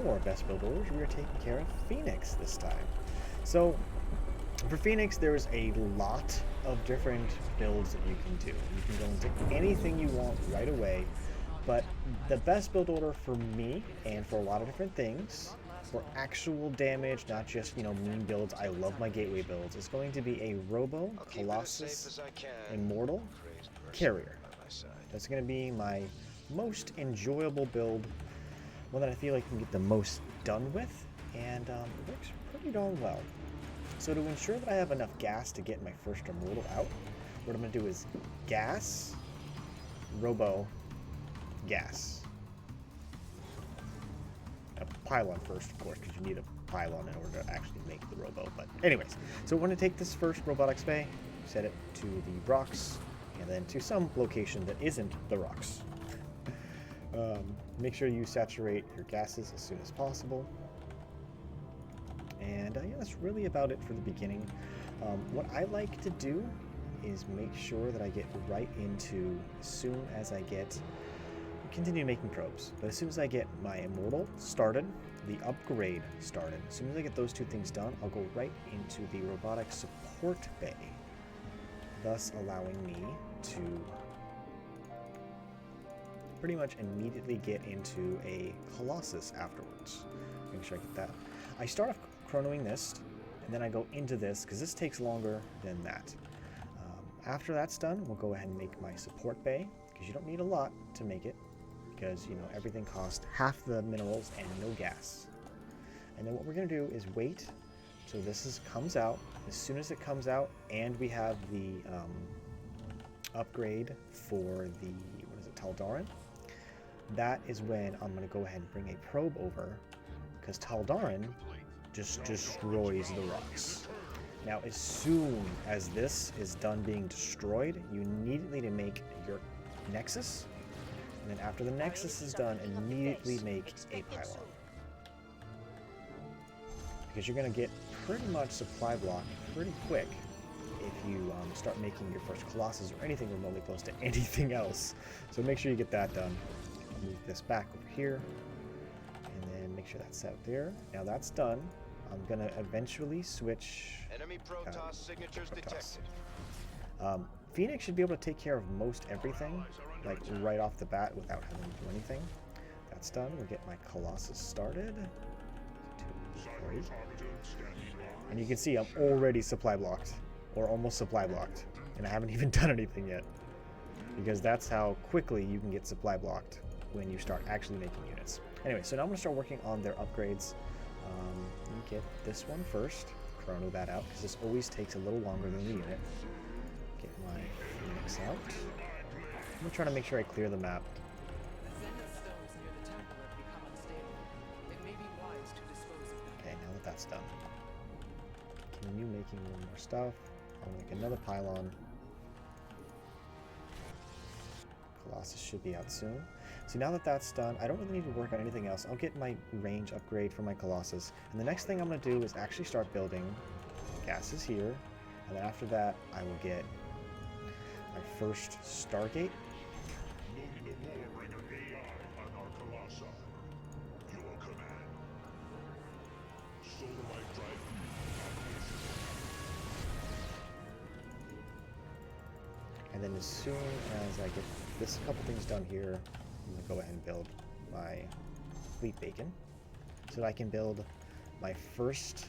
more Best Build orders. We are taking care of Fenix this time. So for Fenix, there's a lot of different builds that you can do. You can go into anything you want right away, but the best build order for me, and for a lot of different things, for actual damage, not just, mean builds, I love my gateway builds, is going to be a Robo, Colossus, Immortal, Carrier. That's going to be my most enjoyable build, one that I feel like I can get the most done with, and it works pretty darn well. So to ensure that I have enough gas to get my first Immortal out, what I'm going to do is gas, Robo, gas. A pylon first, of course, because you need a pylon in order to actually make the Robo. But anyways, so we're going to take this first Robotics Bay, set it to the rocks, and then to some location that isn't the rocks. Make sure you saturate your gases as soon as possible. And yeah, that's really about it for the beginning. What I like to do is make sure that I get right into, as soon as I get, continue making probes, but as soon as I get my Immortal started, the upgrade started, as soon as I get those two things done, I'll go right into the Robotic Support Bay, thus allowing me to pretty much immediately get into a Colossus afterwards. Make sure I get that. I start off chronoing this, and then I go into this, because this takes longer than that. After that's done, we'll go ahead and make my Support Bay, because you don't need a lot to make it, because, everything costs half the minerals and no gas. And then what we're going to do is wait till this comes out. As soon as it comes out, and we have the upgrade for the, Taldarin, that is when I'm going to go ahead and bring a probe over, because Taldarin just destroys the rocks. Now, as soon as this is done being destroyed, you immediately to make your Nexus, and then after the Nexus is done, immediately make a pylon. Because you're going to get pretty much supply block pretty quick if you start making your first Colossus or anything remotely close to anything else. So make sure you get that done. I'll move this back over here, and then make sure that's out there. Now that's done. I'm going to eventually switch... Enemy Protoss signatures detected. Fenix should be able to take care of most everything, like right off the bat without having to do anything. That's done. We'll get my Colossus started. 2, 3. And you can see I'm already supply blocked, or almost supply blocked, and I haven't even done anything yet. Because that's how quickly you can get supply blocked when you start actually making units. Anyway, so now I'm going to start working on their upgrades. Let me get this one first, chrono that out, because this always takes a little longer than the unit. Get my Fenix out. I'm going to try to make sure I clear the map. Okay, now that that's done. Continue making more stuff. I'll make another pylon. Colossus should be out soon. So now that that's done, I don't really need to work on anything else. I'll get my range upgrade for my Colossus. And the next thing I'm going to do is actually start building gases here. And then after that, I will get my first Stargate. And then as soon as I get this couple things done here, I'm going to go ahead and build my Fleet Bacon so that I can build my first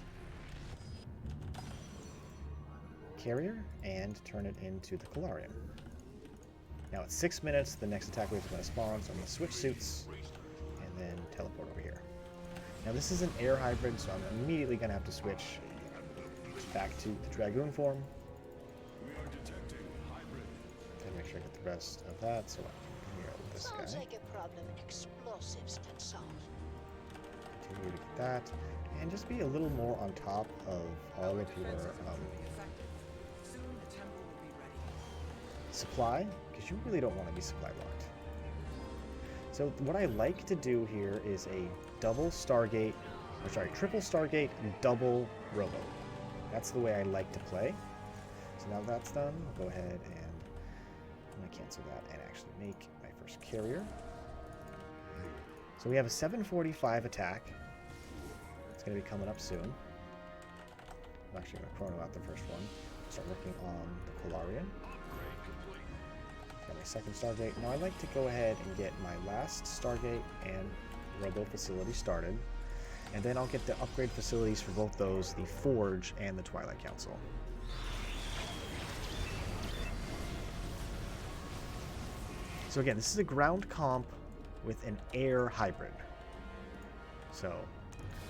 carrier and turn it into the Colarium. Now at 6 minutes, the next attack wave is going to spawn, so I'm going to switch suits and then teleport over here. Now this is an air hybrid, so I'm immediately going to have to switch back to the Dragoon form. Make sure I get the rest of that, so I can come here with this guy. Sounds like a problem explosives can solve. Continue to get that, and just be a little more on top of all of your supply, because you really don't want to be supply blocked. So what I like to do here is a triple Stargate, double Robo. That's the way I like to play. So now that's done, I'll go ahead and I'm going to cancel that and actually make my first carrier. So we have a 745 attack. It's going to be coming up soon. I'm actually going to chrono out the first one. Start working on the Polarian. Got my second Stargate. Now I'd like to go ahead and get my last Stargate and Robo facility started. And then I'll get the upgrade facilities for both those, the Forge and the Twilight Council. So again, this is a ground comp with an air hybrid. So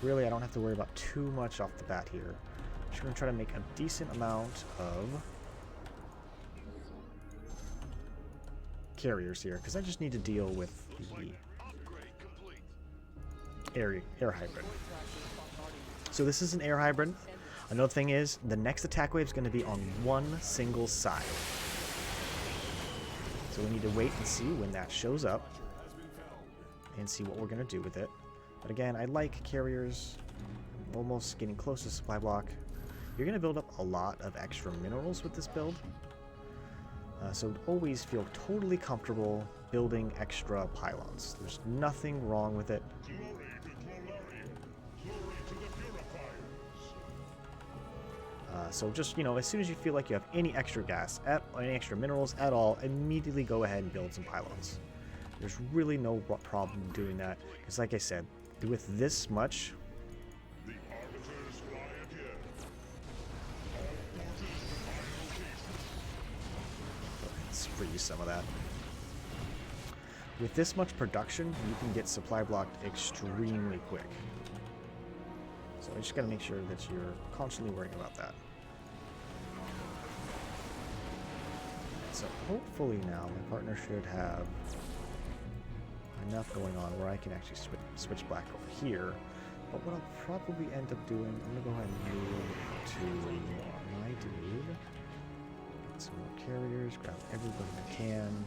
really I don't have to worry about too much off the bat here. I'm just going to try to make a decent amount of carriers here, because I just need to deal with the air hybrid. So this is an air hybrid. Another thing is, the next attack wave is going to be on one single side. So we need to wait and see when that shows up and see what we're going to do with it. But again, I like carriers. I'm almost getting close to supply block. You're going to build up a lot of extra minerals with this build. So always feel totally comfortable building extra pylons. There's nothing wrong with it. So just, you know, as soon as you feel like you have any extra gas, any extra minerals at all, immediately go ahead and build some pylons. There's really no problem doing that. Because like I said, with this much, let's freeze some of that. With this much production, you can get supply blocked extremely quick. So I just got to make sure that you're constantly worrying about that. So hopefully now my partner should have enough going on where I can actually switch back over here. But what I'll probably end up doing, I'm going to go ahead and move to my dude. Get some more carriers, grab everybody I can.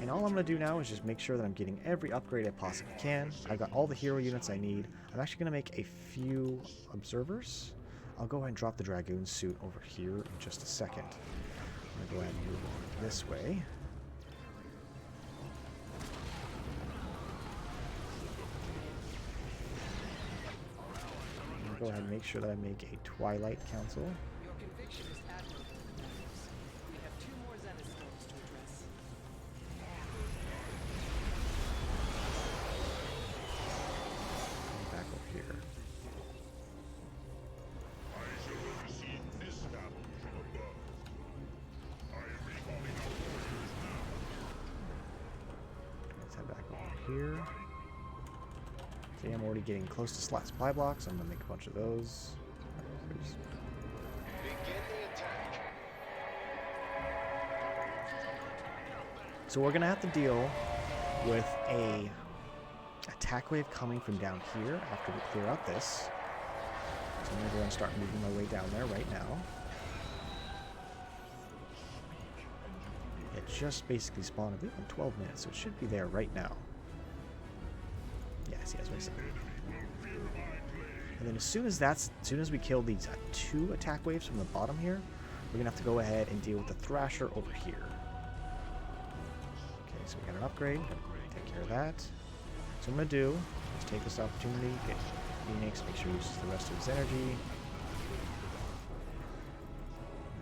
And all I'm going to do now is just make sure that I'm getting every upgrade I possibly can. I got all the hero units I need. I'm actually going to make a few observers. I'll go ahead and drop the Dragoon suit over here in just a second. I'm going to go ahead and move over this way. I'm going to go ahead and make sure that I make a Twilight Council. Your conviction is admirable. We have 2 more Zenith stones to address. Back over here. Let's head back over here. See, I'm already getting close to slot supply blocks. I'm gonna make a bunch of those. Oops. Begin the attack. So we're gonna have to deal with a attack wave coming from down here after we clear out this. So I'm gonna go and start moving my way down there right now. It just basically spawned, I believe, in 12 minutes, so it should be there right now. Yeah, see, that's what I said. And then as soon as we kill these 2 attack waves from the bottom here, we're gonna have to go ahead and deal with the Thrasher over here. Okay, so we got an upgrade. Take care of that. So what I'm gonna do is take this opportunity, get Fenix, make sure he uses the rest of his energy.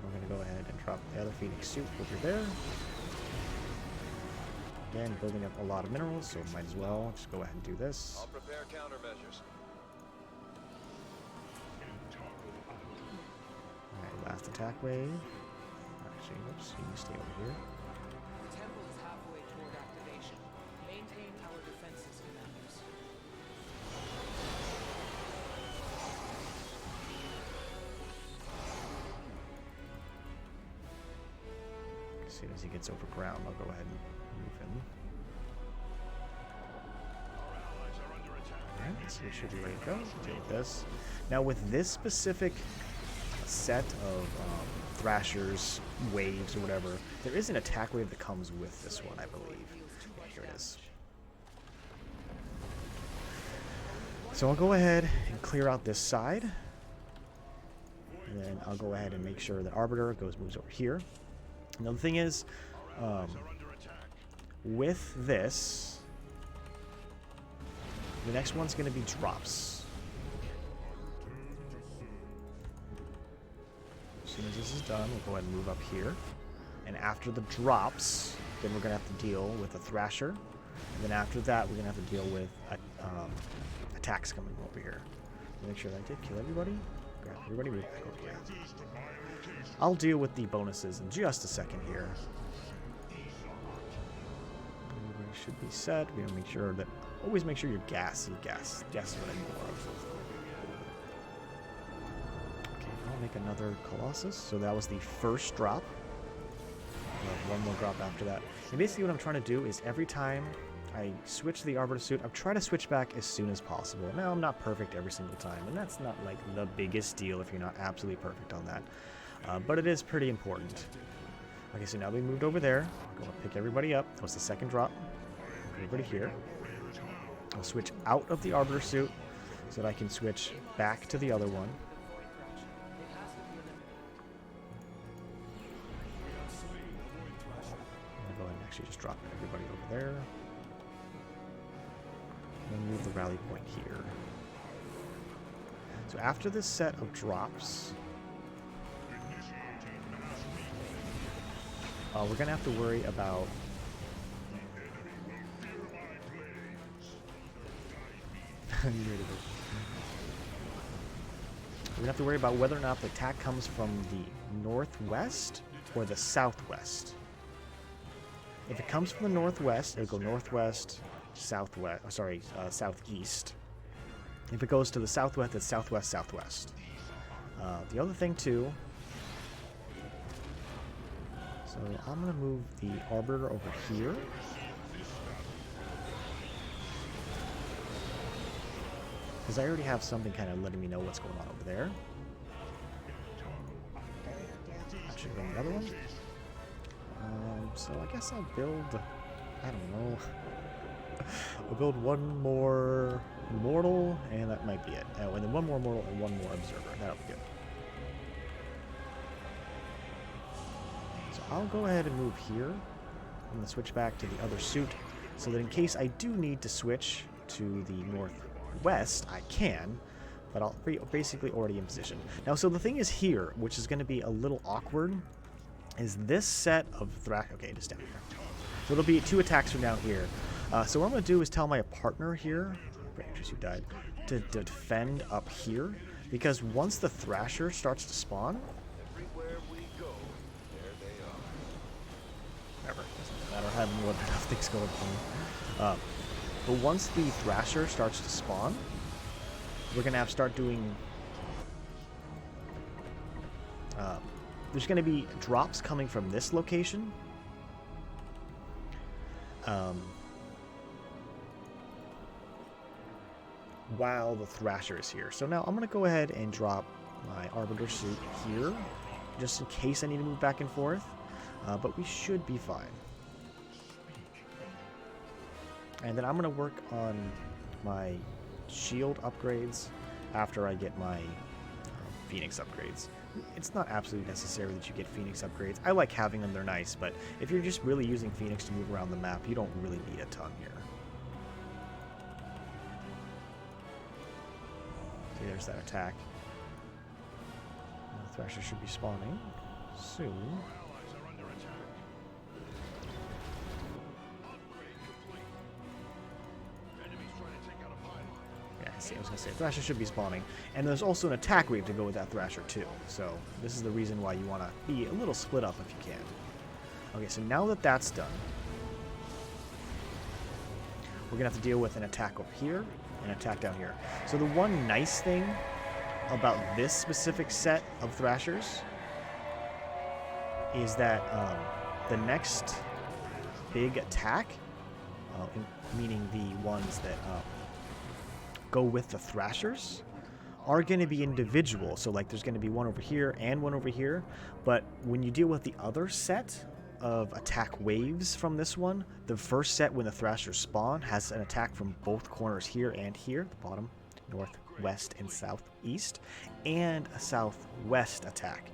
We're gonna go ahead and drop the other Fenix suit over there. Again, building up a lot of minerals, so might as well just go ahead and do this. I'll prepare countermeasures. Alright, last attack wave. Actually, whoops, you can stay over here. The temple is halfway toward activation. Maintain our defenses, commanders. As soon as he gets over ground, I'll go ahead and move him. Alright, so we should be ready to go. Deal with this. Now with this specific set of Thrashers, waves, or whatever, there is an attack wave that comes with this one, I believe. Yeah, here it is. So I'll go ahead and clear out this side. And then I'll go ahead and make sure that Arbiter moves over here. Another thing is, with this, The next one's going to be drops. As soon as this is done, we'll go ahead and move up here. And after the drops, then we're going to have to deal with a Thrasher. And then after that, we're going to have to deal with attacks coming over here. Make sure that I did kill everybody. Grab everybody, move back over here. I'll deal with the bonuses in just a second here. Everybody should be set. We're gonna make sure that always make sure you're gas. Gas is what I need more of. Okay, I'll make another Colossus. So that was the first drop. I'll have one more drop after that. And basically, what I'm trying to do is every time I switch to the Arbiter suit, I'm trying to switch back as soon as possible. Now, I'm not perfect every single time, and that's not like the biggest deal if you're not absolutely perfect on that. But it is pretty important. Okay, so now we moved over there. I'm going to pick everybody up. That was the second drop. Everybody here. I'll switch out of the Arbiter suit so that I can switch back to the other one. I'm going to go ahead and actually just drop everybody over there. And move the rally point here. So after this set of drops, we're going to have to worry about we're going to have to worry about whether or not the attack comes from the northwest or the southwest. If it comes from the northwest, it'll go northwest, southwest, southeast. If it goes to the southwest, it's southwest, southwest. The other thing too, so I'm going to move the Arbiter over here. Because I already have something kind of letting me know what's going on over there. Actually, another one. So I guess I'll build, I don't know. I'll build one more Mortal, and that might be it. Oh, and then one more Mortal and one more Observer. That'll be good. So I'll go ahead and move here. I'm going to switch back to the other suit, so that in case I do need to switch to the northwest, I can, but I'll be basically already in position. Now, so the thing is here, which is going to be a little awkward, is this set of okay, just down here. So there'll be 2 attacks from down here. So what I'm going to do is tell my partner here, Rangers who died, to defend up here, because once the Thrasher starts to spawn, Everywhere we go, there they are. whatever, doesn't matter, I have more than enough things going for me. But once the Thrasher starts to spawn, we're going to have to start doing... there's going to be drops coming from this location. While the Thrasher is here. So now I'm going to go ahead and drop my Arbiter suit here, just in case I need to move back and forth. But we should be fine. And then I'm going to work on my shield upgrades after I get my Phoenix upgrades. It's not absolutely necessary that you get Phoenix upgrades. I like having them, they're nice, but if you're just really using Phoenix to move around the map, you don't really need a ton here. See, there's that attack. The Thrasher should be spawning soon. I was going to say, Thrasher should be spawning. And there's also an attack wave to go with that Thrasher too. So this is the reason why you want to be a little split up if you can. Okay, so now that that's done, we're going to have to deal with an attack over here and an attack down here. So the one nice thing about this specific set of Thrashers is that the next big attack, meaning the ones that... go with the Thrashers, are going to be individual. So like there's going to be one over here and one over here, but when you deal with the other set of attack waves from this one, the first set when the Thrashers spawn has an attack from both corners here and here, the bottom, northwest and southeast, and a southwest attack,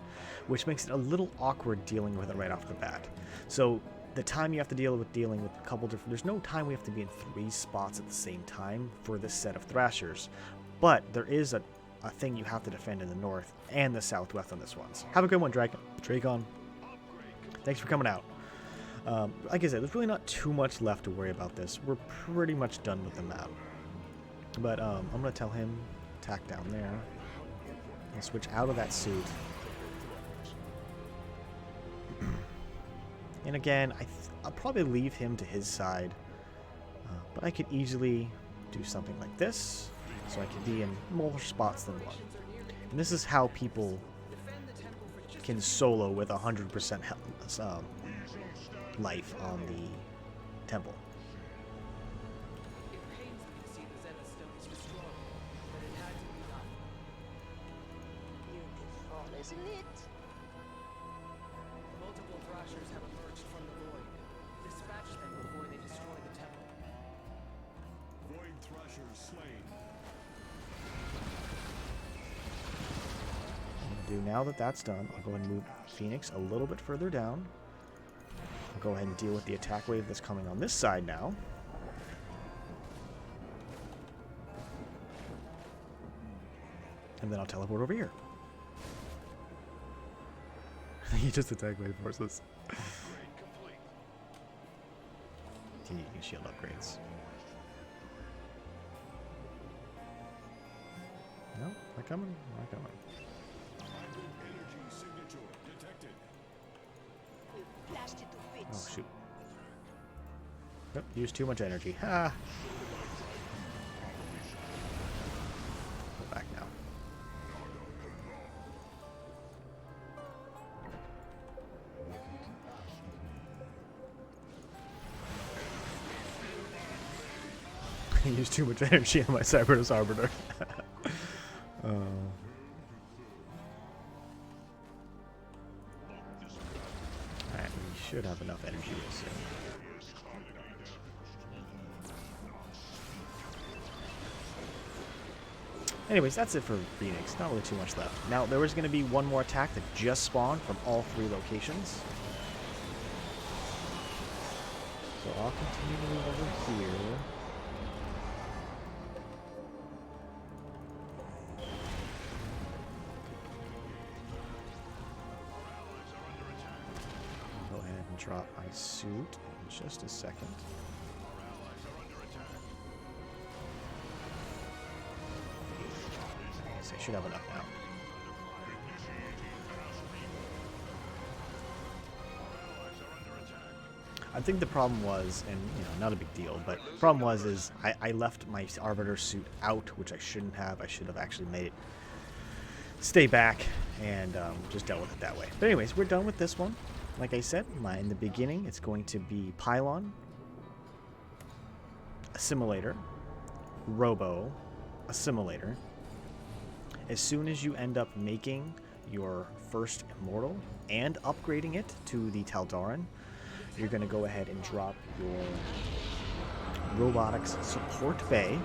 which makes it a little awkward dealing with it right off the bat. So the time you have to dealing with a couple different... There's no time we have to be in 3 spots at the same time for this set of Thrashers. But there is a thing you have to defend in the north and the southwest on this one. So have a good one, Dracon. Thanks for coming out. Like I said, there's really not too much left to worry about this. We're pretty much done with the map. But I'm going to tell him, attack down there. And switch out of that suit. And again, I'll probably leave him to his side. But I could easily do something like this. So I could be in more spots than one. And this is how people can solo with 100% life on the temple. It pains me to see the Zenith stones destroyed, but it had to be done. Beautiful, isn't it? Multiple Thrashers have emerged from the void. Dispatch them before they destroy the temple. Void Thrashers slain. Now that that's done, I'll go ahead and move Fenix a little bit further down. I'll go ahead and deal with the attack wave that's coming on this side now. And then I'll teleport over here. He just attack wave forces. He can shield upgrades. No, not coming. Not coming. Energy signature detected. We've blasted the Oh, bits. shoot. Yep, used too much energy. Ha! Go back now. I used too much energy on my Cybernus Arbiter. Alright, we should have enough energy real soon. Anyways, that's it for Phoenix. Not really too much left. Now, there was going to be one more attack that just spawned from all 3 locations. So I'll continue to move over here. Go ahead and drop my suit in just a second. So I should have enough now. I think the problem was, and not a big deal, but the problem was is I left my Arbiter suit out, which I shouldn't have. I should have actually made it stay back and just dealt with it that way. But anyways, we're done with this one. Like I said, in the beginning, it's going to be Pylon, Assimilator, Robo, Assimilator. As soon as you end up making your first Immortal and upgrading it to the Taldaran, you're going to go ahead and drop your Robotics Support Bay,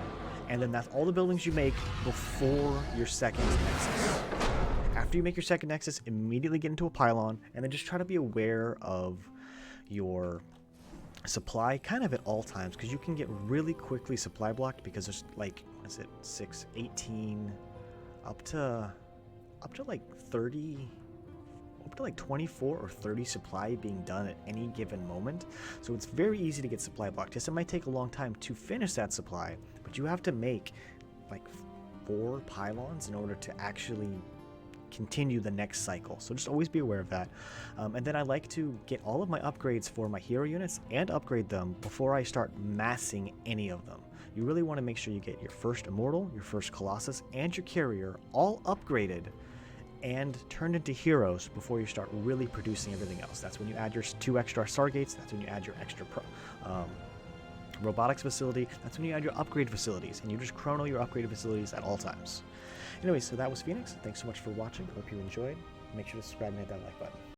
and then that's all the buildings you make before your second Nexus. After you make your second Nexus, immediately get into a Pylon, and then just try to be aware of your supply kind of at all times, because you can get really quickly supply blocked because there's like, what is it, 6, 18... up to like 30, up to like 24 or 30 supply being done at any given moment. So it's very easy to get supply blocked. Yes, it might take a long time to finish that supply, but you have to make like 4 pylons in order to actually continue the next cycle. So just always be aware of that. And then I like to get all of my upgrades for my hero units and upgrade them before I start massing any of them. You really want to make sure you get your first Immortal, your first Colossus, and your Carrier all upgraded and turned into heroes before you start really producing everything else. That's when you add your 2 extra Stargates. That's when you add your extra robotics facility. That's when you add your upgrade facilities, and you just chrono your upgraded facilities at all times. Anyway, so that was Phoenix. Thanks so much for watching. Hope you enjoyed. Make sure to subscribe and hit that like button.